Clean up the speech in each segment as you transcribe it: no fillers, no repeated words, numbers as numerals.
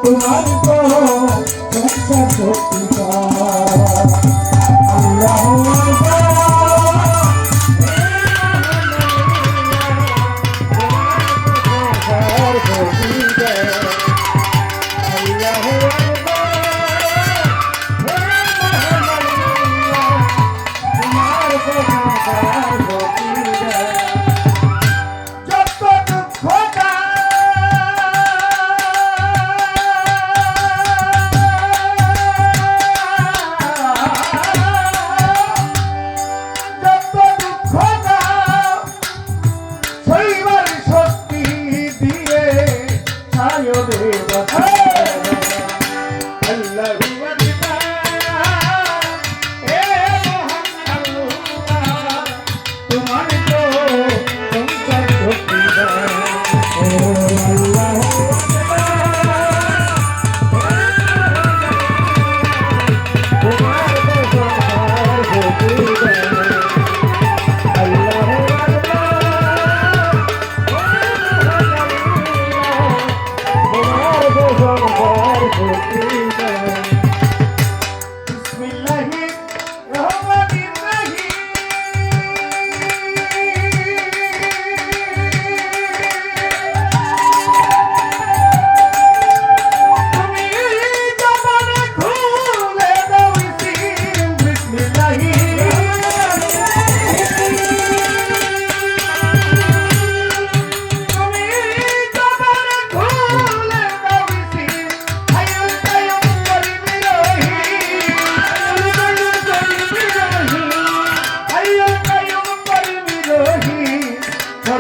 তোমার তো সংসার সত্যি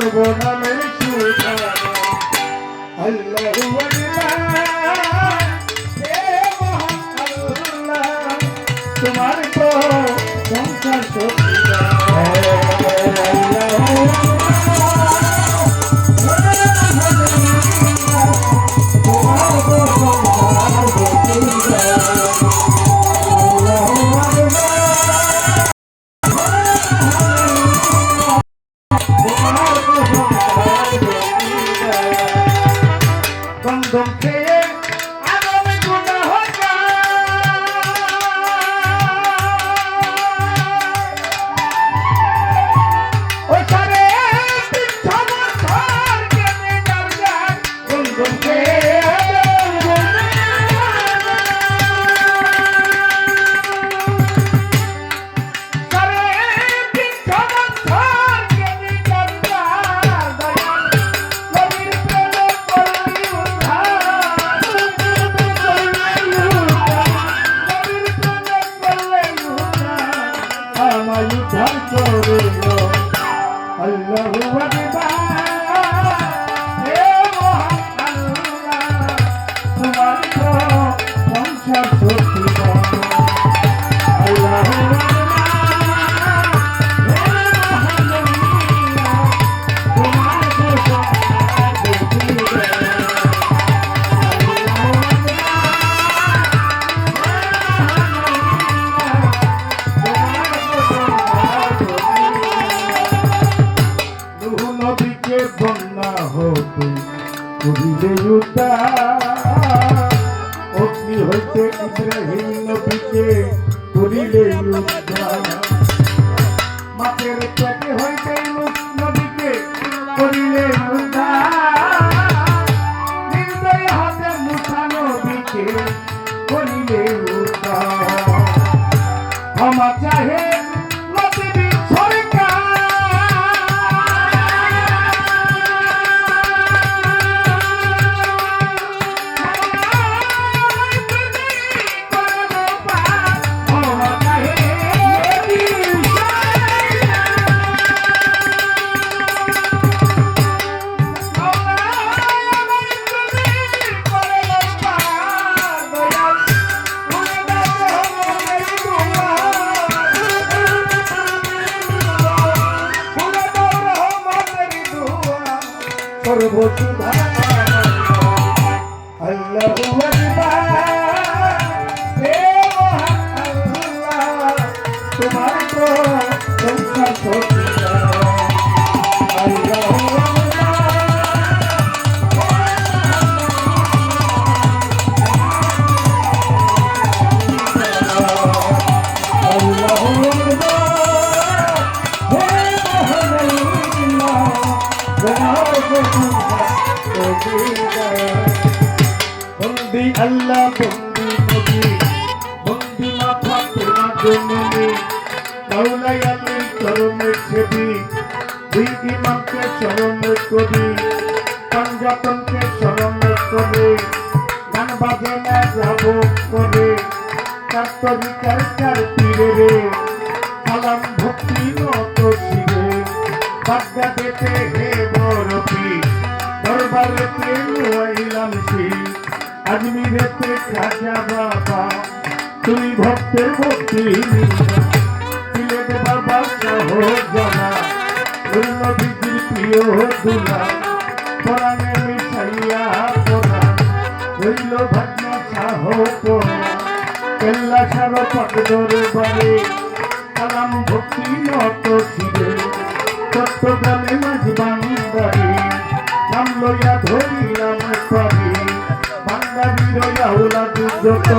সর্বনামের সুতা আল্লাহু আকবার হে মহান আল্লাহ তোমার তো সংসার সত্যি অগ্নি হইতে ইব্রাহিম নবীকে করিলে মাছের পেটে হইতে নবীকে করিলে নির্দয় হাতে মুসা নবীকে করিলে ক্ষমা চাহে সর্বসুধা আল্লাহু আকবার হে মহান আল্লাহ তোমার তো সংসার সত্যি বন্দি আল্লাহ বন্দি নবী বন্দি মা ফাতেমা জননী মাওলাই আলীর চরণে সেবী দুই ইমামকে স্মরণে করি পাঞ্জাতনকে স্মরণে করে গান বাজে না যাব করে চার তরিকার চার পীরে রে সালাম ভক্তি নত শিরে বাগদাদেতে হে বরফি দরবারেতে লুয়াইলাম শির আজমিরেতে খাজা বাবা তুই ভক্তের ভক্তি সিলেট বাবা সহ জানা ওই নবীজির প্রিয় দুলা পরাণে মিশাইয়া পড়া হইল ভাগনা সাহ পড়া কেল্লা সার পাকদরে বাড়ি সালাম ভক্তি নত শিরে চট্টগ্রামে মাঝবান্দারি নাম লইয়া ধরিলাম পারি বান্দারির আউলা যত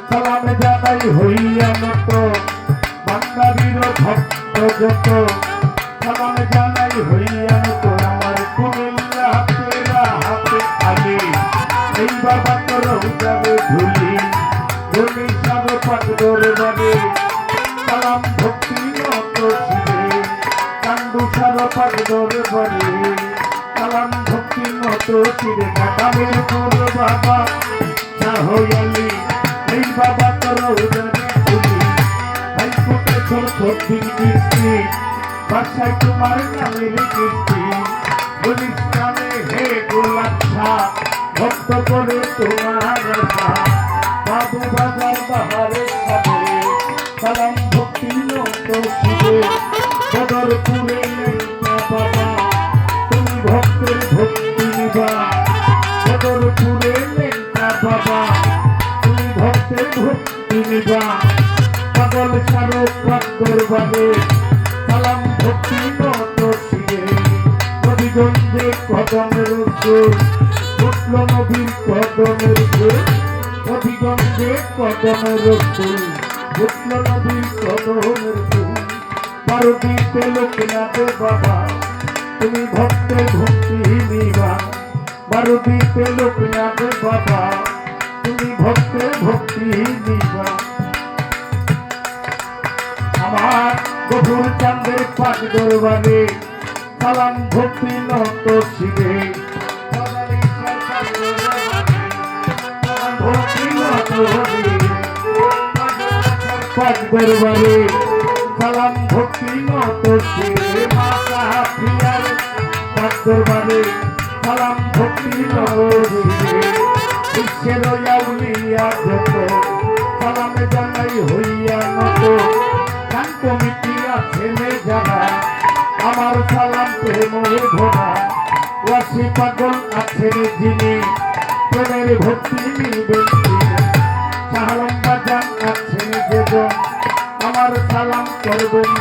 সালাম জানাই হইয়া নত বান্দারির ভক্ত যত সালাম জানাই হইয়া নত আমার কুমিল্লা হাতেরা হাতে আগে এই বাবা তোর যাবে ধুলি ধুলি সার পাকদরে বাড়ি সালাম ভক্তি নত শিরে কান্দু সার পাকদরে বাড়ি সালাম ভক্তি নত শিরে কাকামের পুর বাবা শাহয়ালি এই বাবা তোর উদরে খুলি ভাই ফুটে ছোট ছোট কিস্তি বাসায় তোমার নামের কিস্তি গুলিস্তানে হে গোলাচ্ছা ভক্ত করে তোমার বাবু বাজার বাহারে সাথে সালাম ভক্তি নত শিরে বদরপুরে বাবা তুমি ভক্তের ভক্তি নিবা বদরপুরে বাবা তুমি ভক্তের ভক্তি নিবা পাগল সারো পাগল বাবে সালাম ভক্তি নত শিরে নবীগঞ্জে কদমের সুর উঠল নবীর কদমের সুর নবীগঞ্জে কদমের সুর উঠল নবীর কদমের সুর পারদিতে লোকনাথে বাবা তুমি ভক্তের ভক্তি নিবা পারদিতে লোকনাথে বাবা তুমি ভক্তের ভক্তি নিবা আমার গভুর চাঁদের পাক দরবারে সালাম ভক্তি নত শিরে ভক্তি নত পাক দরবারে সালাম ভক্তি নত শিরে মাতা প্রিয়ার পাক দরবারে সালাম ভক্তি নত শিরে বিশ্বের আউলিয়া যত সালাম জানাই হইয়া নত গান কমিটি আছে যারা আমার সালাম প্রেম ধরা ওয়াসি পাগল আছেন যিনি প্রেমের ভক্তি নিবেন শাহরম বাজান আছেন যেজন আমার সালাম করবেন।